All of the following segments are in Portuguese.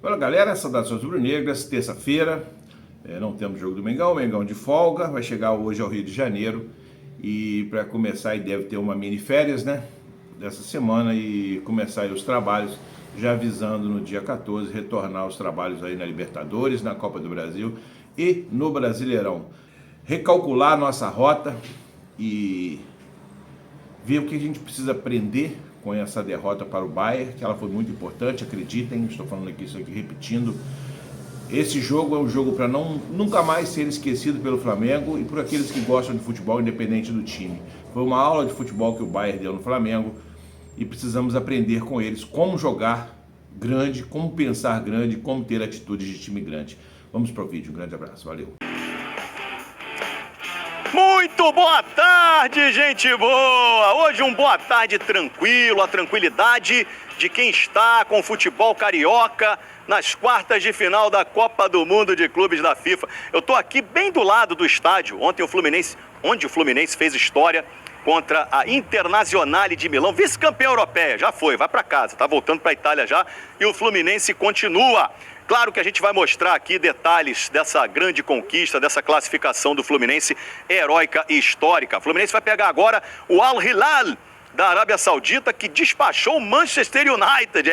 Fala galera, saudações rubro-negras, terça-feira, não temos jogo do Mengão, o Mengão de folga, vai chegar hoje ao Rio de Janeiro e para começar ele deve ter uma mini férias, né, dessa semana e começar aí os trabalhos, já avisando no dia 14 retornar os trabalhos aí na Libertadores, na Copa do Brasil e no Brasileirão. Recalcular a nossa rota e ver o que a gente precisa aprender com essa derrota para o Bayern, que ela foi muito importante, acreditem, estou falando aqui isso aqui repetindo. Esse jogo é um jogo para nunca mais ser esquecido pelo Flamengo e por aqueles que gostam de futebol independente do time. Foi uma aula de futebol que o Bayern deu no Flamengo e precisamos aprender com eles como jogar grande, como pensar grande, como ter atitudes de time grande. Vamos para o vídeo, um grande abraço, valeu! Muito boa tarde, gente boa! Hoje um boa tarde tranquilo, a tranquilidade de quem está com o futebol carioca nas quartas de final da Copa do Mundo de Clubes da FIFA. Eu estou aqui bem do lado do estádio, onde o Fluminense fez história contra a Internazionale de Milão, vice-campeã europeia, já foi, vai para casa, tá voltando para a Itália já, e o Fluminense continua. Claro que a gente vai mostrar aqui detalhes dessa grande conquista, dessa classificação do Fluminense heróica e histórica. O Fluminense vai pegar agora o Al Hilal da Arábia Saudita, que despachou o Manchester United.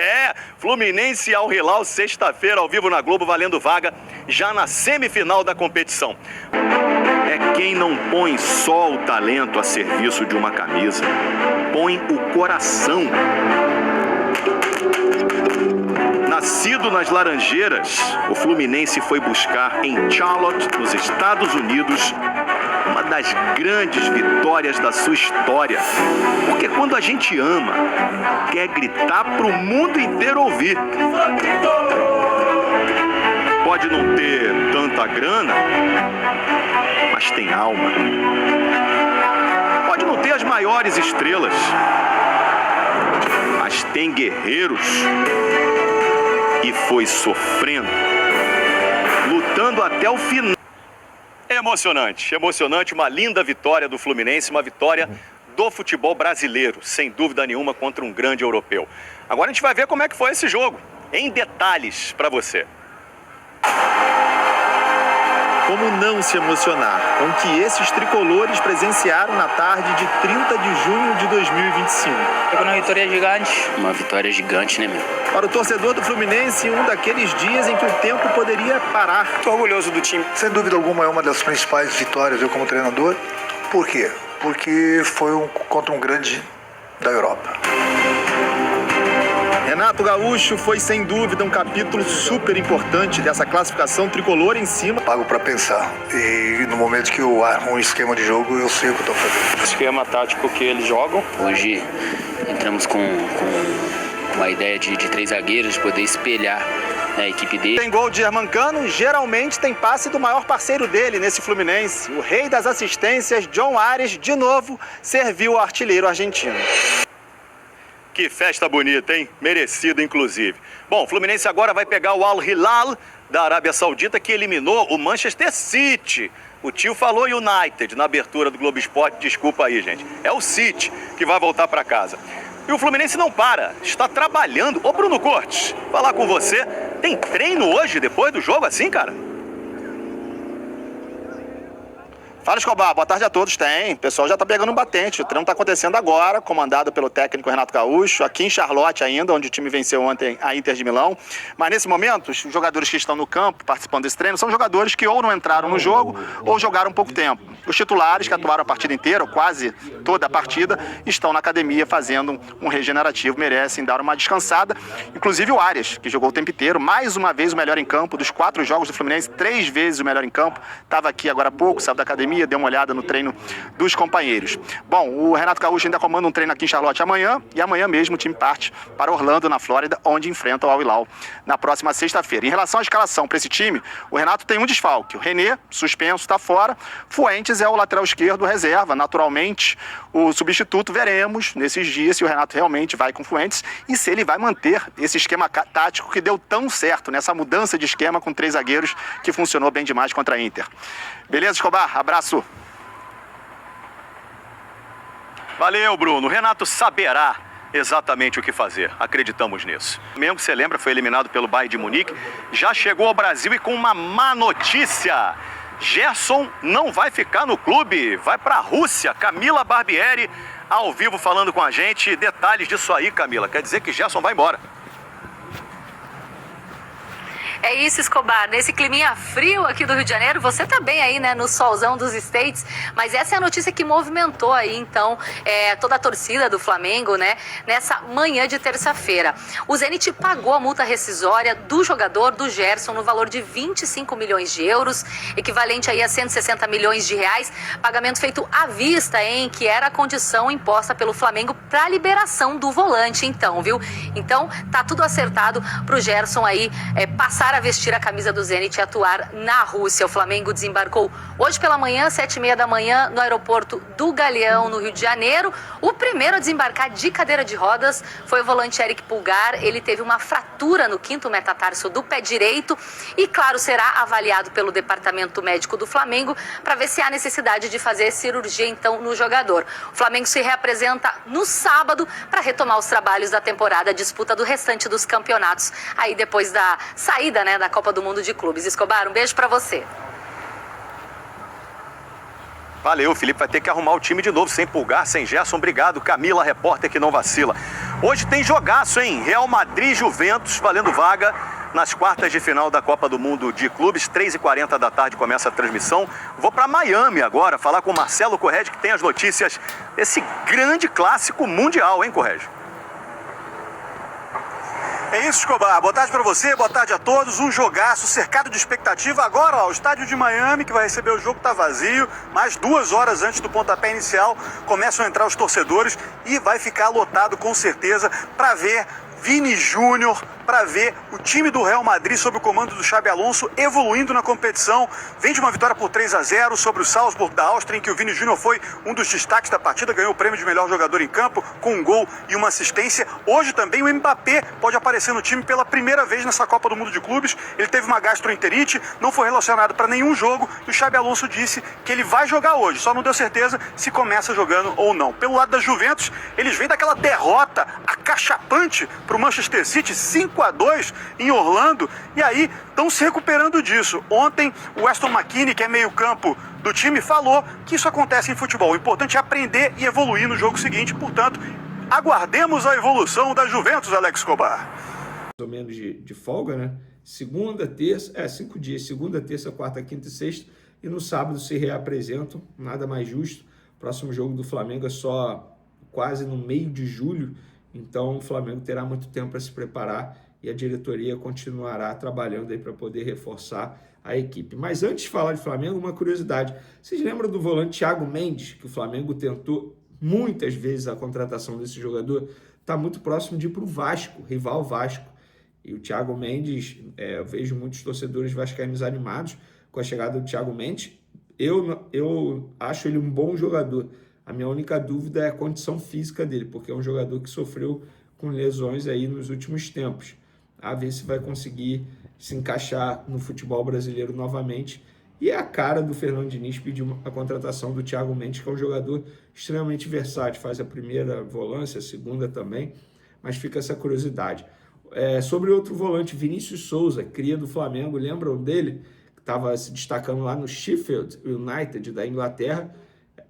Fluminense e Al Hilal, sexta-feira, ao vivo na Globo, valendo vaga já na semifinal da competição. É quem não põe só o talento a serviço de uma camisa, põe o coração. Nascido nas Laranjeiras, o Fluminense foi buscar em Charlotte, nos Estados Unidos, uma das grandes vitórias da sua história. Porque quando a gente ama, quer gritar para o mundo inteiro ouvir. Pode não ter tanta grana, mas tem alma. Pode não ter as maiores estrelas, mas tem guerreiros. E foi sofrendo, lutando até o final. Emocionante, uma linda vitória do Fluminense, uma vitória do futebol brasileiro, sem dúvida nenhuma, contra um grande europeu. Agora a gente vai ver como é que foi esse jogo, em detalhes para você. Como não se emocionar com o que esses tricolores presenciaram na tarde de 30 de junho de 2025? Foi uma vitória gigante. Uma vitória gigante, né, meu? Para o torcedor do Fluminense, um daqueles dias em que o tempo poderia parar. Estou orgulhoso do time. Sem dúvida alguma, é uma das principais vitórias eu como treinador. Por quê? Porque foi contra um grande da Europa. Renato Gaúcho foi, sem dúvida, um capítulo super importante dessa classificação tricolor em cima. Pago para pensar. E no momento que eu armo um esquema de jogo, eu sei o que eu estou fazendo. O esquema tático que eles jogam. Hoje entramos com uma ideia de três zagueiros, de poder espelhar a equipe dele. Tem gol de Germancano, geralmente tem passe do maior parceiro dele nesse Fluminense. O rei das assistências, John Ares, de novo, serviu o artilheiro argentino. Que festa bonita, hein? Merecida, inclusive. Bom, o Fluminense agora vai pegar o Al Hilal da Arábia Saudita, que eliminou o Manchester City. O tio falou United na abertura do Globo Esporte, desculpa aí, gente. É o City que vai voltar para casa. E o Fluminense não para, está trabalhando. Ô, Bruno Cortes, falar com você. Tem treino hoje, depois do jogo, assim, cara? Fala, Escobar, boa tarde a todos. Tem, o pessoal já tá pegando um batente. O treino tá acontecendo agora, comandado pelo técnico Renato Gaúcho, aqui em Charlotte ainda, onde o time venceu ontem a Inter de Milão. Mas nesse momento, os jogadores que estão no campo participando desse treino são jogadores que ou não entraram no jogo ou jogaram pouco tempo. Os titulares, que atuaram a partida inteira, ou quase toda a partida, estão na academia fazendo um regenerativo, merecem dar uma descansada. Inclusive o Arias, que jogou o tempo inteiro, mais uma vez o melhor em campo, dos 4 jogos do Fluminense, 3 vezes o melhor em campo. Estava aqui agora há pouco, saiu da academia, deu uma olhada no treino dos companheiros. Bom, o Renato Gaúcho ainda comanda um treino aqui em Charlotte amanhã, e amanhã mesmo o time parte para Orlando, na Flórida, onde enfrenta o Al Hilal na próxima sexta-feira. Em relação à escalação para esse time, o Renato tem um desfalque. O René, suspenso, está fora. Fuentes é o lateral esquerdo, reserva. Naturalmente, o substituto, veremos nesses dias se o Renato realmente vai com Fuentes e se ele vai manter esse esquema tático que deu tão certo nessa mudança de esquema com 3 zagueiros que funcionou bem demais contra a Inter. Beleza, Escobar? Abraço. Valeu, Bruno. O Renato saberá exatamente o que fazer. Acreditamos nisso. Mesmo que você lembra, foi eliminado pelo Bayern de Munique, já chegou ao Brasil e com uma má notícia. Gerson não vai ficar no clube, vai para a Rússia. Camila Barbieri, ao vivo, falando com a gente. Detalhes disso aí, Camila. Quer dizer que Gerson vai embora. É isso, Escobar. Nesse climinha frio aqui do Rio de Janeiro, você tá bem aí, né, no solzão dos States, mas essa é a notícia que movimentou aí, então, toda a torcida do Flamengo, né, nessa manhã de terça-feira. O Zenit pagou a multa rescisória do jogador, do Gerson, no valor de 25 milhões de euros, equivalente aí a 160 milhões de reais, pagamento feito à vista, hein, que era a condição imposta pelo Flamengo para liberação do volante, então, viu? Então, tá tudo acertado pro Gerson aí passar a vestir a camisa do Zenit e atuar na Rússia. O Flamengo desembarcou hoje pela manhã, 7h30 da manhã, no aeroporto do Galeão, no Rio de Janeiro. O primeiro a desembarcar de cadeira de rodas foi o volante Eric Pulgar. Ele teve uma fratura no 5º metatarso do pé direito e, claro, será avaliado pelo departamento médico do Flamengo para ver se há necessidade de fazer cirurgia, então, no jogador. O Flamengo se reapresenta no sábado para retomar os trabalhos da temporada, a disputa do restante dos campeonatos, aí depois da saída, né, da Copa do Mundo de Clubes. Escobar, um beijo pra você. Valeu, o Felipe vai ter que arrumar o time de novo, sem Pulgar, sem Gerson. Obrigado, Camila, repórter que não vacila. Hoje tem jogaço, hein? Real Madrid e Juventus, valendo vaga nas quartas de final da Copa do Mundo de Clubes. 3h40 da tarde começa a transmissão. Vou para Miami agora, falar com o Marcelo Correge, que tem as notícias desse grande clássico mundial, hein, Correge? É isso, Escobar. Boa tarde para você, boa tarde a todos. Um jogaço cercado de expectativa. Agora, ó, o estádio de Miami, que vai receber o jogo, tá vazio. Mais 2 horas antes do pontapé inicial, começam a entrar os torcedores e vai ficar lotado com certeza para ver Vini Júnior, para ver o time do Real Madrid sob o comando do Xabi Alonso evoluindo na competição. Vem de uma vitória por 3-0 sobre o Salzburg da Áustria, em que o Vini Júnior foi um dos destaques da partida, ganhou o prêmio de melhor jogador em campo com um gol e uma assistência. Hoje também o Mbappé pode aparecer no time pela primeira vez nessa Copa do Mundo de Clubes. Ele teve uma gastroenterite, não foi relacionado para nenhum jogo e o Xabi Alonso disse que ele vai jogar hoje, só não deu certeza se começa jogando ou não. Pelo lado da Juventus, eles vêm daquela derrota acachapante para o Manchester City, 5-2 em Orlando, e aí estão se recuperando disso. Ontem o Weston McKennie, que é meio campo do time, falou que isso acontece em futebol. O importante é aprender e evoluir no jogo seguinte, portanto, aguardemos a evolução da Juventus, Alex Escobar. Mais ou menos de folga, né? Segunda, terça, 5 dias, segunda, terça, quarta, quinta e sexta, e no sábado se reapresentam, nada mais justo. O próximo jogo do Flamengo é só quase no meio de julho, então o Flamengo terá muito tempo para se preparar e a diretoria continuará trabalhando aí para poder reforçar a equipe. Mas antes de falar de Flamengo, uma curiosidade. Vocês lembram do volante Thiago Mendes, que o Flamengo tentou muitas vezes a contratação desse jogador? Está muito próximo de ir para o Vasco, rival Vasco. E o Thiago Mendes, eu vejo muitos torcedores vascaínos animados com a chegada do Thiago Mendes. Eu acho ele um bom jogador. A minha única dúvida é a condição física dele, porque é um jogador que sofreu com lesões aí nos últimos tempos. A ver se vai conseguir se encaixar no futebol brasileiro novamente. E é a cara do Fernando Diniz pedir a contratação do Thiago Mendes, que é um jogador extremamente versátil, faz a primeira volância, a segunda também, mas fica essa curiosidade. Sobre outro volante, Vinícius Souza, cria do Flamengo, lembram dele? Que estava se destacando lá no Sheffield United da Inglaterra.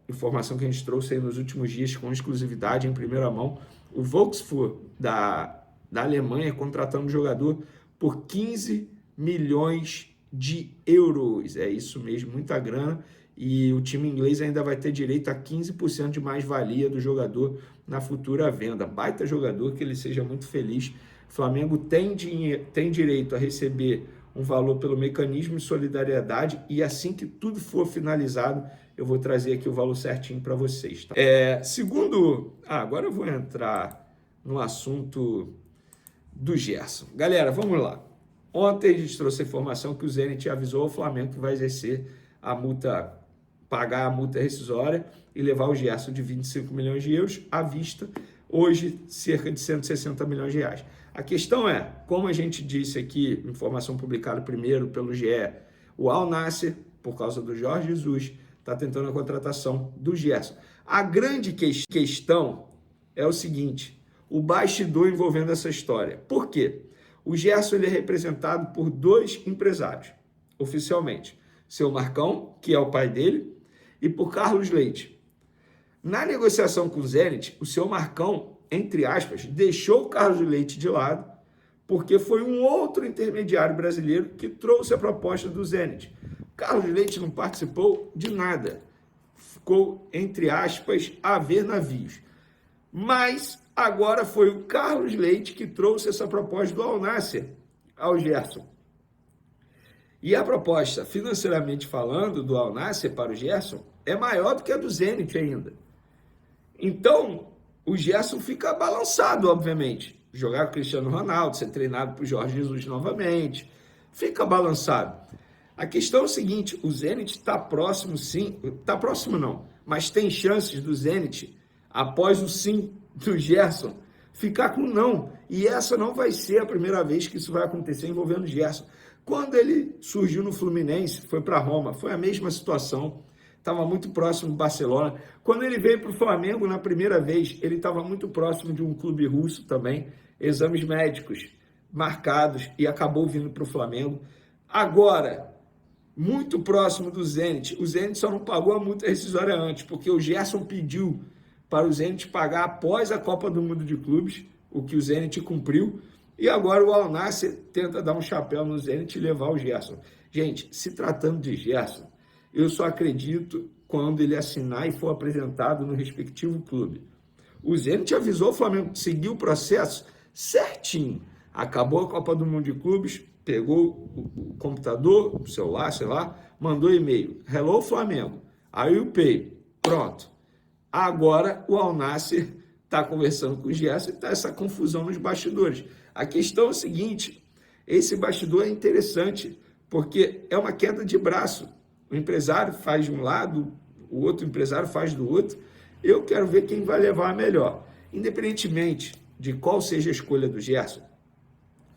Informação que a gente trouxe aí nos últimos dias com exclusividade em primeira mão. O Wolfsburg da Alemanha contratando um jogador por 15 milhões de euros. É isso mesmo, muita grana. E o time inglês ainda vai ter direito a 15% de mais-valia do jogador na futura venda. Baita jogador, que ele seja muito feliz. O Flamengo tem direito a receber um valor pelo mecanismo de solidariedade e assim que tudo for finalizado, eu vou trazer aqui o valor certinho para vocês. Tá? Agora eu vou entrar no assunto do Gerson. Galera, vamos lá. Ontem a gente trouxe a informação que o Zenit avisou ao Flamengo que vai exercer a multa, pagar a multa rescisória e levar o Gerson de 25 milhões de euros à vista, hoje cerca de 160 milhões de reais. A questão é, como a gente disse aqui, informação publicada primeiro pelo GE, o Al Nassr, por causa do Jorge Jesus, está tentando a contratação do Gerson. A grande questão é o seguinte, o bastidor envolvendo essa história. Por quê? O Gerson ele é representado por 2 empresários, oficialmente. Seu Marcão, que é o pai dele, e por Carlos Leite. Na negociação com o Zenit, o seu Marcão, entre aspas, deixou o Carlos Leite de lado, porque foi um outro intermediário brasileiro que trouxe a proposta do Zenit. Carlos Leite não participou de nada. Ficou, entre aspas, a ver navios. Mas agora foi o Carlos Leite que trouxe essa proposta do Al Nassr ao Gerson. E a proposta, financeiramente falando, do Al Nassr para o Gerson é maior do que a do Zenit ainda. Então, o Gerson fica balançado, obviamente. Jogar com o Cristiano Ronaldo, ser treinado por Jorge Jesus novamente, fica balançado. A questão é o seguinte, o Zenit está próximo sim, está próximo não, mas tem chances do Zenit, após o sim do Gerson, ficar com não. E essa não vai ser a primeira vez que isso vai acontecer envolvendo o Gerson. Quando ele surgiu no Fluminense, foi para Roma, foi a mesma situação, estava muito próximo do Barcelona. Quando ele veio para o Flamengo, na primeira vez, ele estava muito próximo de um clube russo também, exames médicos marcados, e acabou vindo para o Flamengo. Agora, muito próximo do Zenit, o Zenit só não pagou a multa rescisória antes, porque o Gerson pediu para o Zenit pagar após a Copa do Mundo de Clubes, o que o Zenit cumpriu, e agora o Al Nassr tenta dar um chapéu no Zenit e levar o Gerson. Gente, se tratando de Gerson, eu só acredito quando ele assinar e for apresentado no respectivo clube. O Zenit avisou o Flamengo que seguiu o processo certinho. Acabou a Copa do Mundo de Clubes, pegou o computador, o celular, sei lá, mandou e-mail. Hello, Flamengo. Aí o Pay. Pronto. Agora o Al Nassr está conversando com o Gerson e está essa confusão nos bastidores. A questão é o seguinte, esse bastidor é interessante, porque é uma queda de braço. O empresário faz de um lado, o outro empresário faz do outro. Eu quero ver quem vai levar a melhor. Independentemente de qual seja a escolha do Gerson,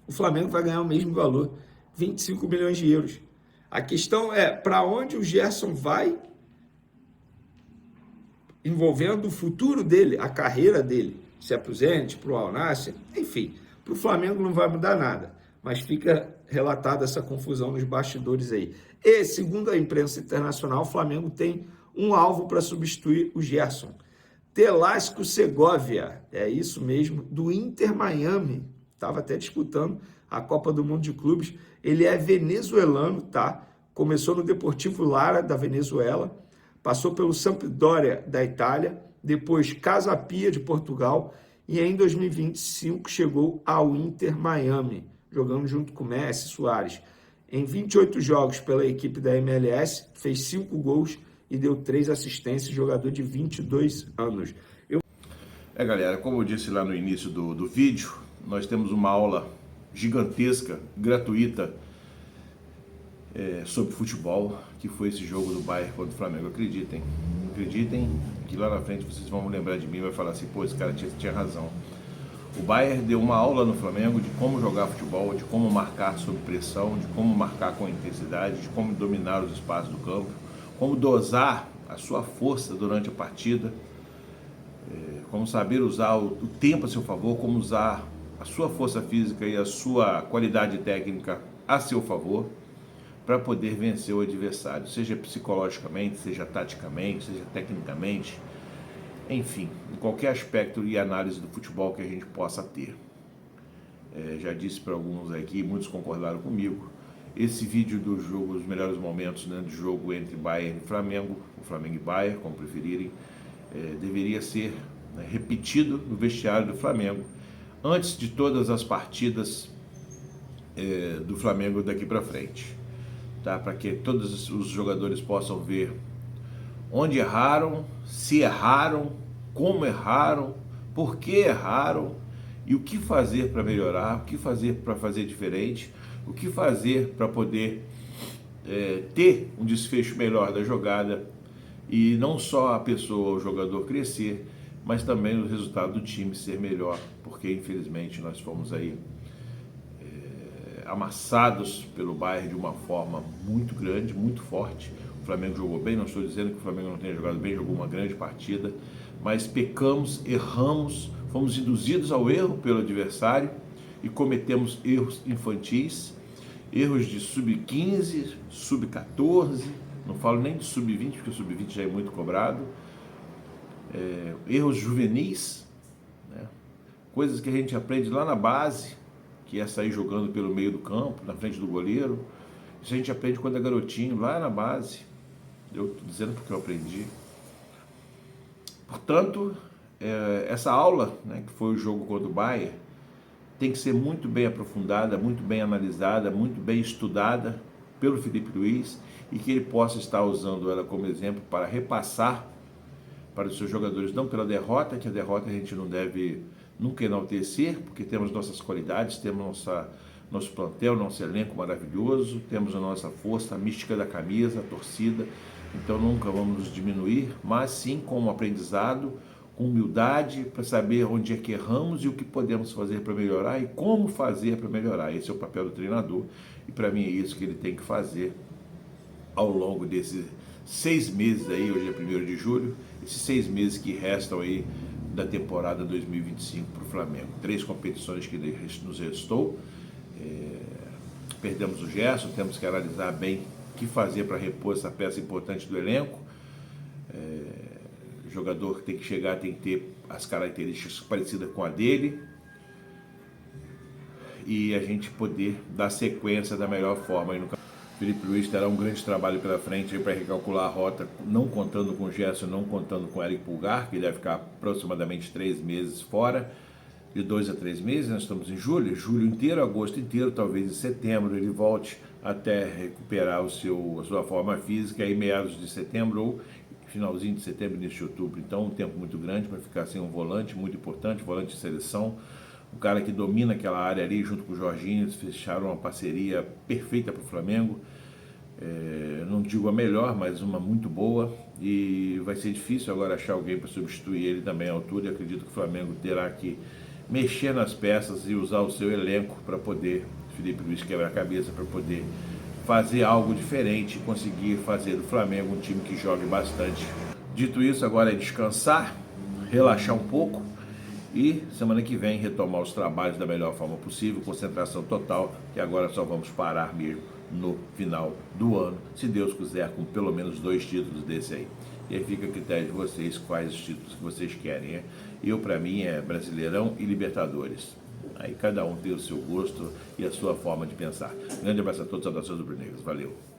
o Flamengo vai ganhar o mesmo valor, 25 milhões de euros. A questão é para onde o Gerson vai, envolvendo o futuro dele, a carreira dele, se é para o Zenit, para o Al Nassr, enfim, para o Flamengo não vai mudar nada, mas fica relatada essa confusão nos bastidores aí. E, segundo a imprensa internacional, o Flamengo tem um alvo para substituir o Gerson. Telasco Segovia, é isso mesmo, do Inter Miami, estava até disputando a Copa do Mundo de Clubes. Ele é venezuelano, tá? Começou no Deportivo Lara, da Venezuela, passou pelo Sampdoria, da Itália, depois Casa Pia, de Portugal, e em 2025 chegou ao Inter Miami, jogando junto com Messi, Suárez. Em 28 jogos pela equipe da MLS, fez 5 gols e deu 3 assistências, jogador de 22 anos. Galera, como eu disse lá no início do vídeo, nós temos uma aula gigantesca, gratuita, sobre futebol, que foi esse jogo do Bayern contra o Flamengo. Acreditem que lá na frente vocês vão lembrar de mim e vai falar assim, pô, esse cara tinha razão. O Bayern deu uma aula no Flamengo de como jogar futebol, de como marcar sob pressão, de como marcar com intensidade, de como dominar os espaços do campo, como dosar a sua força durante a partida, como saber usar o tempo a seu favor, como usar a sua força física e a sua qualidade técnica a seu favor para poder vencer o adversário, seja psicologicamente, seja taticamente, seja tecnicamente, enfim, em qualquer aspecto e análise do futebol que a gente possa ter. Já disse para alguns aqui, muitos concordaram comigo, esse vídeo do jogo, os melhores momentos, né, do jogo entre Bayern e Flamengo, o Flamengo e Bayern, como preferirem, deveria ser repetido no vestiário do Flamengo, antes de todas as partidas do Flamengo daqui para frente, tá? Para que todos os jogadores possam ver onde erraram, se erraram, como erraram, por que erraram e o que fazer para melhorar, o que fazer para fazer diferente, o que fazer para poder ter um desfecho melhor da jogada e não só a pessoa, o jogador crescer, mas também o resultado do time ser melhor, porque infelizmente nós fomos aí amassados pelo Bayern de uma forma muito grande, muito forte. O Flamengo jogou bem, não estou dizendo que o Flamengo não tenha jogado bem, jogou uma grande partida, mas pecamos, erramos, fomos induzidos ao erro pelo adversário e cometemos erros infantis, erros de sub-15, sub-14, não falo nem de sub-20, porque o sub-20 já é muito cobrado, erros juvenis, né? Coisas que a gente aprende lá na base, que é sair jogando pelo meio do campo, na frente do goleiro. Isso a gente aprende quando é garotinho, lá na base. Eu estou dizendo porque eu aprendi. Portanto, essa aula, né, que foi o jogo contra o Bayern, tem que ser muito bem aprofundada, muito bem analisada, muito bem estudada pelo Felipe Luiz e que ele possa estar usando ela como exemplo para repassar para os seus jogadores, não pela derrota, que a derrota a gente não deve nunca enaltecer, porque temos nossas qualidades, temos nosso plantel, nosso elenco maravilhoso, temos a nossa força, a mística da camisa, a torcida, então nunca vamos nos diminuir, mas sim com um aprendizado, com humildade, para saber onde é que erramos e o que podemos fazer para melhorar e como fazer para melhorar. Esse é o papel do treinador e para mim é isso que ele tem que fazer ao longo desses 6 meses aí, hoje é 1º de julho, esses 6 meses que restam aí da temporada 2025 para o Flamengo. 3 competições que nos restou, perdemos o Gerson, temos que analisar bem o que fazer para repor essa peça importante do elenco. O jogador que tem que chegar tem que ter as características parecidas com a dele e a gente poder dar sequência da melhor forma aí no campo. Felipe Luiz terá um grande trabalho pela frente para recalcular a rota, não contando com o Gerson, não contando com o Eric Pulgar, que deve ficar aproximadamente 3 meses fora, de 2 a 3 meses, nós estamos em julho inteiro, agosto inteiro, talvez em setembro ele volte até recuperar a sua forma física, aí meados de setembro ou finalzinho de setembro, início de outubro. Então um tempo muito grande para ficar sem um volante muito importante, volante de seleção, um cara que domina aquela área ali junto com o Jorginho. Eles fecharam uma parceria perfeita para o Flamengo, não digo a melhor, mas uma muito boa, e vai ser difícil agora achar alguém para substituir ele também à altura, e acredito que o Flamengo terá que mexer nas peças e usar o seu elenco para poder, Felipe Luiz quebrar a cabeça para poder fazer algo diferente e conseguir fazer do Flamengo um time que jogue bastante. Dito isso, agora é descansar, relaxar um pouco e semana que vem retomar os trabalhos da melhor forma possível, concentração total, que agora só vamos parar mesmo no final do ano, se Deus quiser, com pelo menos 2 títulos desse aí. E aí fica a critério de vocês quais os títulos que vocês querem, né? Eu, para mim, é Brasileirão e Libertadores. Aí cada um tem o seu gosto e a sua forma de pensar. Grande abraço a todos, saudações rubro-negras. Valeu!